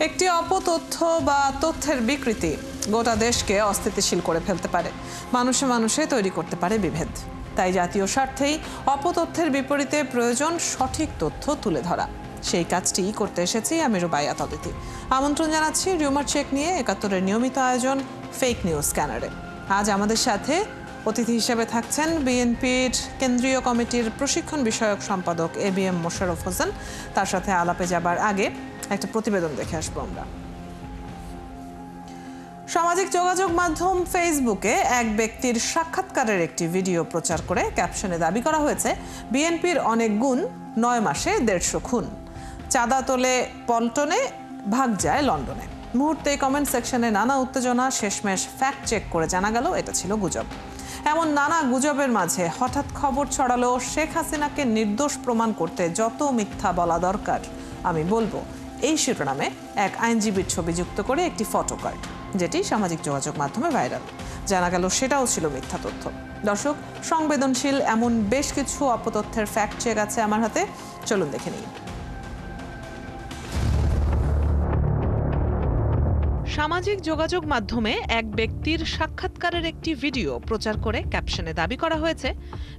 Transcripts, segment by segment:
একটি অপতথ্য বা তথ্যের বিকৃতি গোটা দেশকে অস্থিতিশীল করে ফেলতে পারে, মানুষে মানুষে তৈরি করতে পারে বিভেদ। তাই জাতীয় স্বার্থেই অপতথ্যের বিপরীতে প্রয়োজন সঠিক তথ্য তুলে ধরা। সেই কাজটি করতে এসেছি আমি রুবাইয়াত অদিতি। আমন্ত্রণ জানাচ্ছি রিউমার চেক নিয়ে ৭১-এর নিয়মিত আয়োজন ফেক নিউজ স্ক্যানারে। আজ আমাদের সাথে অতিথি হিসেবে থাকছেন বিএনপির কেন্দ্রীয় কমিটির প্রশিক্ষণ বিষয়ক সম্পাদক ABM মোশাররফ হোসেন। তার সাথে আলাপে যাবার আগে একটা প্রতিবেদন দেখে আসবো আমরা। সামাজিক যোগাযোগ মাধ্যম ফেসবুকে এক ব্যক্তির সাক্ষাৎকারের একটি ভিডিও প্রচার করে ক্যাপশনে দাবি করা হয়েছে, বিএনপির অনেক গুণ, ৯ মাসে ১৫০ খুন, চাঁদা তোলে পল্টনে, ভাগ যায় লন্ডনে। মুহূর্তে কমেন্ট সেকশনে নানা উত্তেজনা, শেষমেশ ফ্যাক্ট চেক করে জানা গেল এটা ছিল গুজব। এমন নানা গুজবের মাঝে হঠাৎ খবর ছড়ালো, শেখ হাসিনাকে নির্দোষ প্রমাণ করতে যত মিথ্যা বলা দরকার আমি বলবো। এই শিরোনামে এক আইনজীবীর ছবি যুক্ত করে একটি ফটোকার্ড, যেটি সামাজিক যোগাযোগ মাধ্যমে ভাইরাল। জানা গেল সেটাও ছিল মিথ্যা তথ্য। দর্শক, সংবেদনশীল এমন বেশ কিছু অপতথ্যের ফ্যাক্ট চেক আছে আমার হাতে, চলুন দেখে নিই। সামাজিক যোগাযোগ মাধ্যমে এক ব্যক্তির সাক্ষাৎকারের একটি ভিডিও প্রচার করে ক্যাপশনে দাবি করা হয়েছে,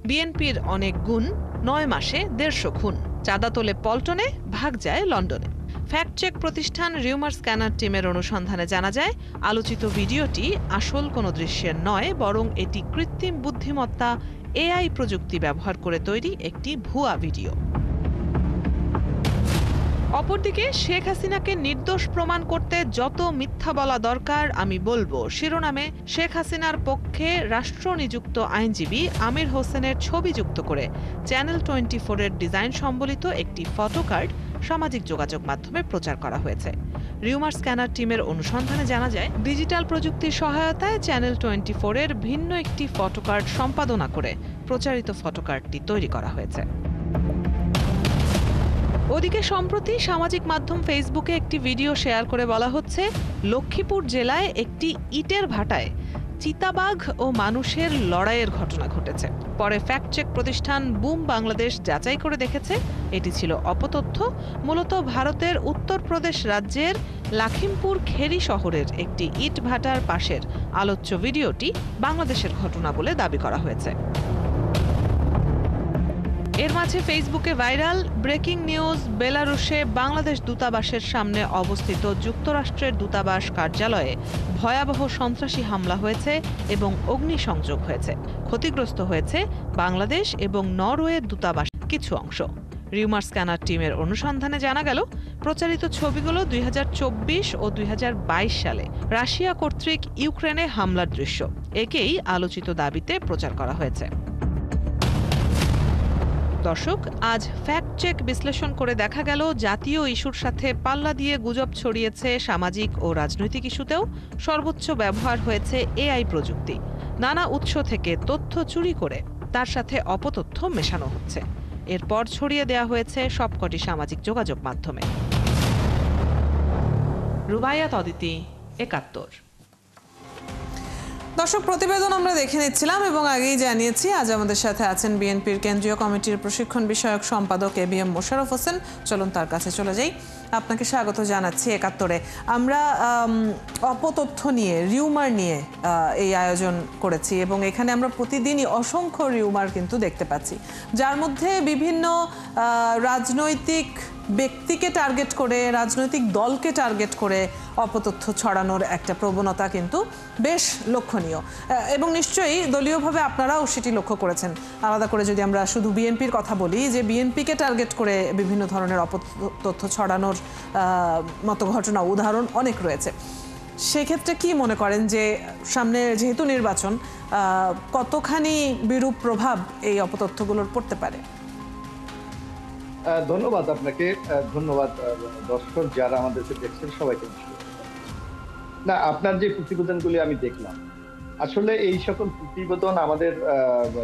বিএনপির অনেক গুণ, ৯ মাসে ১৫০ খুন, চাঁদা তোলে পল্টনে, ভাগ যায় লন্ডনে। ফ্যাক্ট চেক প্রতিষ্ঠান রিউমার স্ক্যানার টিমের অনুসন্ধানে জানা যায়, আলোচিত ভিডিওটি আসল কোনো দৃশ্যের নয়, বরং এটি কৃত্রিম বুদ্ধিমত্তা AI প্রযুক্তি ব্যবহার করে তৈরি একটি ভুয়া ভিডিও। অপরদিকে শেখ হাসিনাকে নির্দোষ প্রমাণ করতে যত মিথ্যা বলা দরকার আমি বলবো শিরোনামে শেখ হাসিনার পক্ষে রাষ্ট্র নিযুক্ত আইনজীবী আমির হোসেনের ছবি যুক্ত করে চ্যানেল 24-এর ডিজাইন সম্বলিত একটি ফটোকার্ড সামাজিক যোগাযোগ মাধ্যমে প্রচার করা হয়েছে। রিউমার স্ক্যানার টিমের অনুসন্ধানে জানা যায়, ডিজিটাল প্রযুক্তির সহায়তায় চ্যানেল 24-এর ভিন্ন একটি ফটোকার্ড সম্পাদনা করে প্রচারিত ফটোকার্ডটি তৈরি করা হয়েছে। ওদিকে সম্প্রতি সামাজিক মাধ্যম ফেসবুকে একটি ভিডিও শেয়ার করে বলা হচ্ছে, লক্ষ্মীপুর জেলায় একটি ইটের ভাটায় চিতাবাঘ ও মানুষের লড়াইয়ের ঘটনা ঘটেছে। পরে ফ্যাক্ট চেক প্রতিষ্ঠান বুম বাংলাদেশ যাচাই করে দেখেছে এটি ছিল অপতথ্য। মূলত ভারতের উত্তরপ্রদেশ রাজ্যের লাখিমপুর খেরি শহরের একটি ইট ভাটার পাশের আলোচ্য ভিডিওটি বাংলাদেশের ঘটনা বলে দাবি করা হয়েছে। এর মাঝে ফেসবুকে ভাইরাল ব্রেকিং নিউজ, বেলারুশে বাংলাদেশ দূতাবাসের সামনে অবস্থিত যুক্তরাষ্ট্রের দূতাবাস কার্যালয়ে ভয়াবহ সন্ত্রাসী হামলা হয়েছে এবং অগ্নিসংযোগ হয়েছে। ক্ষতিগ্রস্ত হয়েছে বাংলাদেশ এবং নরওয়ের দূতাবাস কিছু অংশ। রিউমার স্ক্যানার টিমের অনুসন্ধানে জানা গেল, প্রচারিত ছবিগুলো ২০২৪ ও ২০২২ সালে রাশিয়া কর্তৃক ইউক্রেনে হামলার দৃশ্য। একেই আলোচিত দাবিতে প্রচার করা হয়েছে। দর্শক, আজ ফ্যাক্ট চেক বিশ্লেষণ করে দেখা গেল, জাতীয় ইস্যুর সাথে পাল্লা দিয়ে গুজব ছড়িয়েছে সামাজিক ও রাজনৈতিক ইস্যুতেও। সর্বোচ্চ ব্যবহার হয়েছে AI প্রযুক্তি। নানা উৎস থেকে তথ্য চুরি করে তার সাথে অপতথ্য মেশানো হচ্ছে। এরপর ছড়িয়ে দেয়া হয়েছে সবকটি সামাজিক যোগাযোগ মাধ্যমে। রুবাইয়াত অদিতি, ৭১। দর্শক, প্রতিবেদন আমরা দেখে নিচ্ছিলাম এবং আগেই জানিয়েছি আজ আমাদের সাথে আছেন বিএনপির কেন্দ্রীয় কমিটির প্রশিক্ষণ বিষয়ক সম্পাদক ABM মোশাররফ হোসেন। চলুন তার কাছে চলে যাই। আপনাকে স্বাগত জানাচ্ছি ৭১-এ। আমরা অপতথ্য নিয়ে, রিউমার নিয়ে এই আয়োজন করেছি এবং এখানে আমরা প্রতিদিনই অসংখ্য রিউমার কিন্তু দেখতে পাচ্ছি, যার মধ্যে বিভিন্ন রাজনৈতিক ব্যক্তিকে টার্গেট করে, রাজনৈতিক দলকে টার্গেট করে অপতথ্য ছড়ানোর একটা প্রবণতা কিন্তু বেশ লক্ষণীয় এবং নিশ্চয়ই দলীয়ভাবে আপনারাও সেটি লক্ষ্য করেছেন। আলাদা করে যদি আমরা শুধু বিএনপির কথা বলি, যে বিএনপিকে টার্গেট করে বিভিন্ন ধরনের অপতথ্য ছড়ানোর মতো ঘটনা, উদাহরণ অনেক রয়েছে। সেক্ষেত্রে কি মনে করেন যে সামনে যেহেতু নির্বাচন, কতখানি বিরূপ প্রভাব এই অপতথ্যগুলোর পড়তে পারে? ধন্যবাদ আপনাকে, ধন্যবাদ দর্শক যারা আমাদেরকে দেখছেন, সবাইকে না। আপনার যে প্রতিবেদনগুলি আমি দেখলাম, আসলে এই সকল প্রতিবেদন আমাদের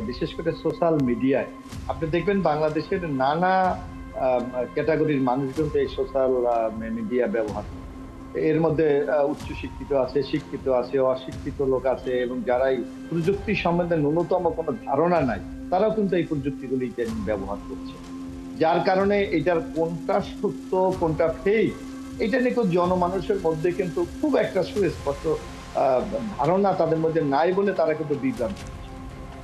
বিশেষ করে সোশ্যাল মিডিয়ায় আপনি দেখবেন বাংলাদেশের নানা ক্যাটাগরির মানুষজন এই সোশ্যাল মিডিয়া ব্যবহার করে। এর মধ্যে উচ্চ শিক্ষিত আছে, শিক্ষিত আছে, অশিক্ষিত লোক আছে এবং যারা এই প্রযুক্তি সম্বন্ধে ন্যূনতম কোনো ধারণা নাই, তারাও কিন্তু এই প্রযুক্তিগুলি ব্যবহার করছে। যার কারণে এটার কোনটা সত্য কোনটা ফেক এটা নিয়ে জনমানুষের মধ্যে কিন্তু খুব একটা সুস্পষ্ট ধারণা তাদের মধ্যে নাই বলে তারা কিন্তু বিভ্রান্ত।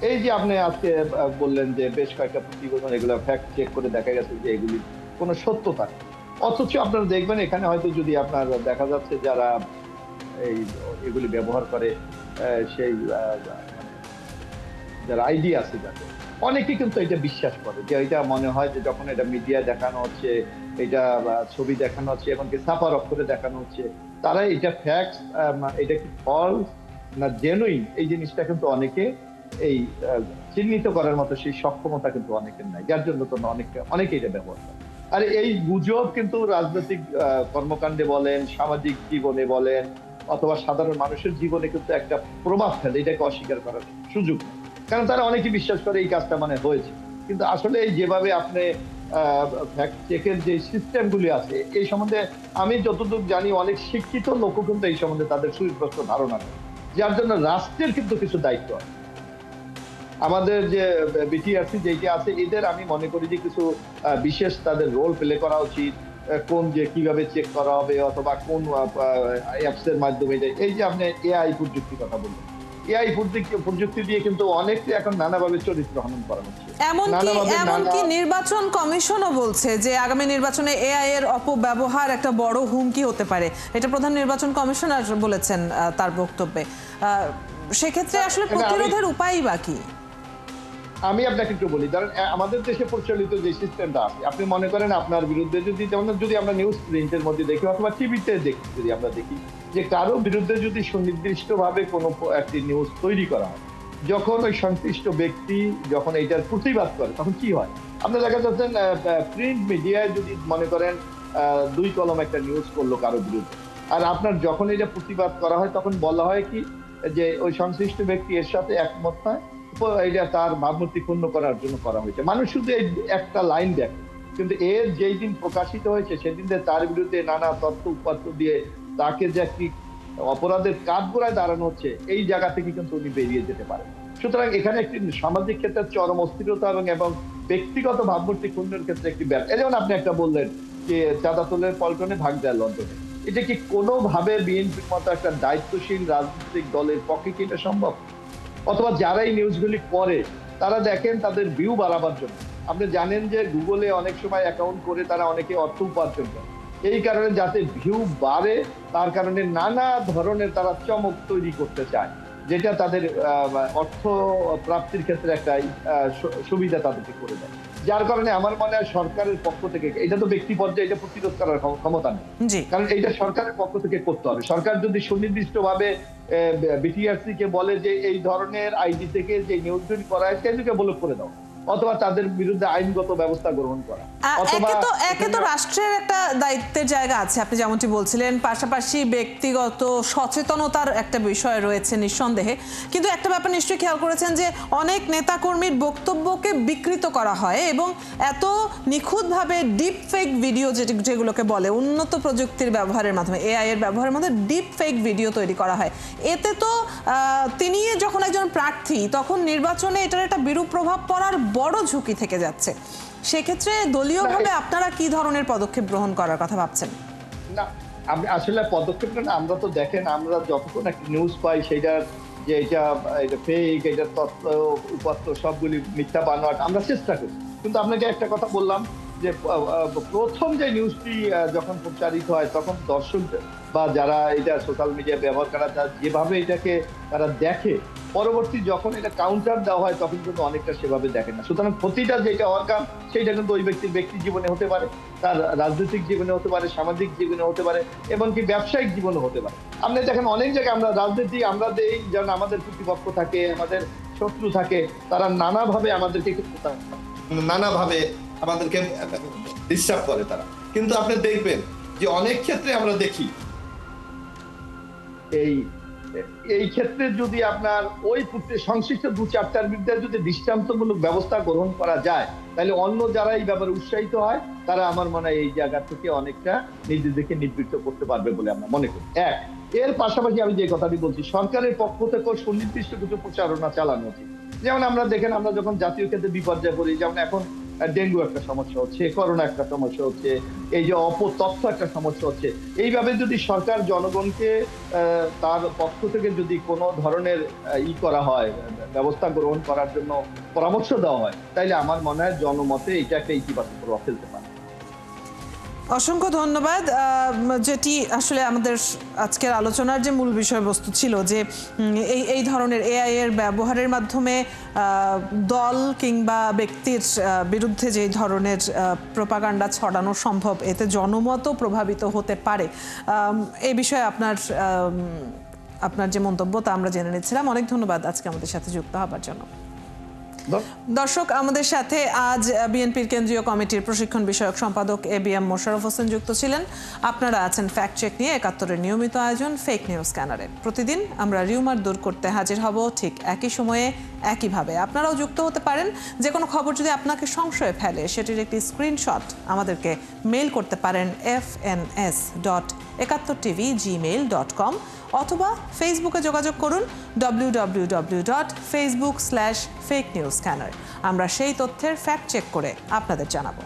এই যে আপনি আজকে বললেন যে বেশ কয়েকটা প্রতিবেদন এগুলো ফ্যাক্ট চেক করে দেখা গেছে যে এগুলি কোনো সত্যতা নেই। অথচ আপনারা দেখবেন এখানে হয়তো যদি আপনার দেখা যাচ্ছে যারা এগুলি ব্যবহার করে সেই মানে যারা আইডি আছে যাদের অনেকে কিন্তু এটা বিশ্বাস করে যে এটা মনে হয় যে যখন এটা মিডিয়ায় দেখানো হচ্ছে, এটা ছবি দেখানো হচ্ছে, এমনকি ছাপার অক্ষরে দেখানো হচ্ছে, তারা এটা ফ্যাক্ট, এটা কি ফলস না জেনুইন, এই জিনিসটা কিন্তু অনেকে এই চিহ্নিত করার মতো সেই সক্ষমতা কিন্তু অনেকের নাই, যার জন্য তো অনেকে এটা ব্যবহার করে। আর এই গুজব কিন্তু রাজনৈতিক কর্মকাণ্ডে বলেন, সামাজিক জীবনে বলেন, অথবা সাধারণ মানুষের জীবনে কিন্তু একটা প্রভাব ফেলে, এটাকে অস্বীকার করার সুযোগ নেই। কারণ তারা অনেকে বিশ্বাস করে এই কাজটা মানে হয়েছে, কিন্তু আসলে এই যেভাবে আপনি ফ্যাক্ট চেকের যে সিস্টেম গুলি আছে এই সম্বন্ধে আমি যতদূর জানি অনেক শিক্ষিত লোকও কিন্তু এই সম্বন্ধে তাদের সুস্পষ্ট ধারণা নেই, যার জন্য রাষ্ট্রের কিন্তু কিছু দায়িত্ব আছে। আমাদের যে বিটিআরসি যেটা আছে এদের আমি মনে করি যে কিছু বিশেষ তাদের রোল প্লে করা উচিত, কোন যে কিভাবে চেক করা হবে অথবা কোন অ্যাপস এর মাধ্যমে, এই যে আপনি এআই প্রযুক্তির কথা বললেন, এআই প্রযুক্তি দিয়ে কিন্তু অনেকে এখন নানাভাবে চরিত্র হনন করা হচ্ছে। এমনকি নির্বাচন কমিশনও বলছে যে আগামী নির্বাচনে এআই এর অপব্যবহার একটা বড় হুমকি হতে পারে, এটা প্রধান নির্বাচন কমিশনার বলেছেন তার বক্তব্যে। সেক্ষেত্রে আসলে প্রতিরোধের উপায় বা কি? আমি আপনাকে একটু বলি, ধরেন আমাদের দেশে প্রচলিত যে সিস্টেমটা আছে, আপনি মনে করেন আপনার বিরুদ্ধে যদি আমরা নিউজ প্রিন্টের মধ্যে দেখি অথবা টিভিতে দেখি, যদি আমরা দেখি যে কারো বিরুদ্ধে যদি সুনির্দিষ্টভাবে কোনো একটি নিউজ তৈরি করা হয়, যখন ওই সংশ্লিষ্ট ব্যক্তি যখন এইটার প্রতিবাদ করে তখন কি হয়, আপনার দেখা যাচ্ছেন প্রিন্ট মিডিয়ায় যদি মনে করেন 2 কলম একটা নিউজ করলো কারো বিরুদ্ধে, আর আপনার যখন এটা প্রতিবাদ করা হয় তখন বলা হয় কি যে ওই সংশ্লিষ্ট ব্যক্তি এর সাথে একমত নয়, এটা তার ভাবমূর্তি ক্ষুণ্ণ করার জন্য করা হয়েছে। মানুষ শুধু এই একটা লাইন দেখে, কিন্তু এর যেই দিন প্রকাশিত হয়েছে সেদিন তার বিরুদ্ধে নানা তথ্য উপাত্ত দিয়ে তাকে যে একটি অপরাধের কাঠগড়ায় দাঁড়ানো হচ্ছে, এই জায়গা থেকে কিন্তু উনি বেরিয়ে যেতে পারেন। সুতরাং এখানে একটি সামাজিক ক্ষেত্রে চরম অস্থিরতা এবং ব্যক্তিগত ভাবমূর্তি ক্ষুণ্ণের ক্ষেত্রে একটি ব্যাপার। যেমন আপনি একটা বললেন যে চাঁদা তুলের পল্টনে ভাগ দেয় লন্ডনে, এটা কি কোনোভাবে বিএনপির মতো একটা দায়িত্বশীল রাজনৈতিক দলের পক্ষে কি এটা সম্ভব? অথবা যারা এই নিউজগুলি করে তারা দেখেন তাদের ভিউ বাড়াবার জন্য, আপনি জানেন যে গুগলে অনেক সময় অ্যাকাউন্ট করে তারা অনেকে অর্থ উপার্জন করে, এই কারণে যাতে ভিউ বাড়ে তার কারণে নানা ধরনের তারা চমক তৈরি করতে চায়, যেটা তাদের অর্থ প্রাপ্তির ক্ষেত্রে একটা সুবিধা তাদেরকে করে দেয়। যার কারণে আমার মনে হয় সরকারের পক্ষ থেকে, এটা তো ব্যক্তি পর্যায়ে এটা প্রতিরোধ করার ক্ষমতা নেই, কারণ এটা সরকারের পক্ষ থেকে করতে হবে। সরকার যদি সুনির্দিষ্টভাবে বিটিআরসি কে বলে যে এই ধরনের আইডি থেকে যে নিউজগুলি করা হয় সেগুলোকে ব্লক করে দাও, অথবা তাদের বিরুদ্ধে আইনগত ব্যবস্থা গ্রহণ করা, অথবা একে তো রাষ্ট্রের একটা দায়িত্বের জায়গা আছে আপনি যেমনটি বলছিলেন, পাশাপাশি ব্যক্তিগত সচেতনতার একটা বিষয় রয়েছে নিঃসন্দেহে, কিন্তু একটা ব্যাপার নিশ্চয়ই খেয়াল করেছেন যে অনেক নেতাকর্মীর বক্তব্যকে বিকৃত করা হয় এবং এত নিখুঁতভাবে ডিপ ফেক ভিডিও যেগুলোকে বলে উন্নত প্রযুক্তির ব্যবহারের মাধ্যমে, এআই এর ব্যবহারের মাধ্যমে ডিপ ফেক ভিডিও তৈরি করা হয়। এতে তো তিনি যখন একজন প্রার্থী তখন নির্বাচনে এটার একটা বিরূপ প্রভাব পড়ার বড় ঝুঁকি থেকে যাচ্ছে। সেক্ষেত্রে দলীয়ভাবে আপনারা কি ধরনের পদক্ষেপ গ্রহণ করার কথা ভাবছেন? না, আমি আসলে পদক্ষেপ না, আমরা তো দেখেন আমরা যতক্ষণ একটা নিউজ পাই সেটার যে এটা ফেক, এটা তথ্য উপাত্ত সবগুলি মিথ্যা বানোয়াট আমরা চেষ্টা করি। কিন্তু আপনাকে একটা কথা বললাম যে প্রথম যে নিউজটি যখন প্রচারিত হয় তখন দর্শক বা যারা এটা সোশ্যাল মিডিয়া ব্যবহার করা যেভাবে এটাকে তারা দেখে, পরবর্তী যখন এটা কাউন্টার দেওয়া হয় তখন কিন্তু অনেকটা সেভাবে দেখে না। সুতরাং ক্ষতিটা যেটা হওয়ার কারণ সেইটা কিন্তু ওই ব্যক্তির ব্যক্তি জীবনে হতে পারে, তার রাজনৈতিক জীবনে হতে পারে, সামাজিক জীবনে হতে পারে, এমনকি ব্যবসায়িক জীবনে হতে পারে। আপনি দেখেন অনেক জায়গায় আমরা রাজনীতি আমরা দেই, যেমন আমাদের প্রতিপক্ষ থাকে, আমাদের শত্রু থাকে, তারা নানাভাবে আমাদেরকে ডিস্টার্ব করে তারা। কিন্তু আপনি দেখবেন যে অনেক ক্ষেত্রে আমরা দেখি এই ক্ষেত্রে যদি আপনার ওই সংশ্লিষ্ট 2-4টার বিরুদ্ধে যদি দৃষ্টান্তমূলক ব্যবস্থা গ্রহণ করা যায়, তাহলে অন্য যারা এই ব্যাপারে উৎসাহিত হয় তারা আমার মনে হয় এই জায়গা থেকে অনেকটা নিজেদেরকে নিবৃত্ত করতে পারবে বলে আমরা মনে করি। এর পাশাপাশি আমি যে কথাটি বলছি, সরকারের পক্ষ থেকে সুনির্দিষ্ট কিছু প্রচারণা চালানো উচিত। যেমন আমরা দেখেন আমরা যখন জাতীয় ক্ষেত্রে বিপর্যয় পড়ি, যেমন এখন ডেঙ্গু একটা সমস্যা হচ্ছে, করোনা একটা সমস্যা হচ্ছে, এই যে অপতথ্য একটা সমস্যা হচ্ছে। এইভাবে যদি সরকার জনগণকে তার পক্ষ থেকে যদি কোনো ধরনের করা হয়, ব্যবস্থা গ্রহণ করার জন্য পরামর্শ দেওয়া হয়, তাইলে আমার মনে হয় জনমতে এটা একটা ইতিবাচক প্রভাব ফেলতে পারে। অসংখ্য ধন্যবাদ। যেটি আসলে আমাদের আজকের আলোচনার যে মূল বিষয়বস্তু ছিল যে এই ধরনের এআই এর ব্যবহারের মাধ্যমে দল কিংবা ব্যক্তির বিরুদ্ধে যে ধরনের প্রোপাগান্ডা ছড়ানো সম্ভব, এতে জনমতও প্রভাবিত হতে পারে। এই বিষয়ে আপনার যে মন্তব্য তা আমরা জেনে নিচ্ছিলাম। অনেক ধন্যবাদ আজকে আমাদের সাথে যুক্ত হবার জন্য। দর্শক, আমাদের সাথে আজ বিএনপির কেন্দ্রীয় কমিটির প্রশিক্ষণ বিষয়ক সম্পাদক ABM মোশাররফ হোসেন যুক্ত ছিলেন। আপনারা আছেন ফ্যাক্ট চেক নিয়ে একাত্তরের নিয়মিত আয়োজন ফেক নিউজ স্ক্যানারে। প্রতিদিন আমরা রিউমার দূর করতে হাজির হব ঠিক একই সময়ে একইভাবে। আপনারাও যুক্ত হতে পারেন। যে কোনো খবর যদি আপনাকে সংশয়ে ফেলে, সেটির একটি স্ক্রিনশট আমাদেরকে মেইল করতে পারেন fns.71tv@gmail.com অথবা ফেসবুকে যোগাযোগ করুন www.facebook/fakenewsscanner। আমরা সেই তথ্যের ফ্যাক্ট চেক করে আপনাদের জানাবো।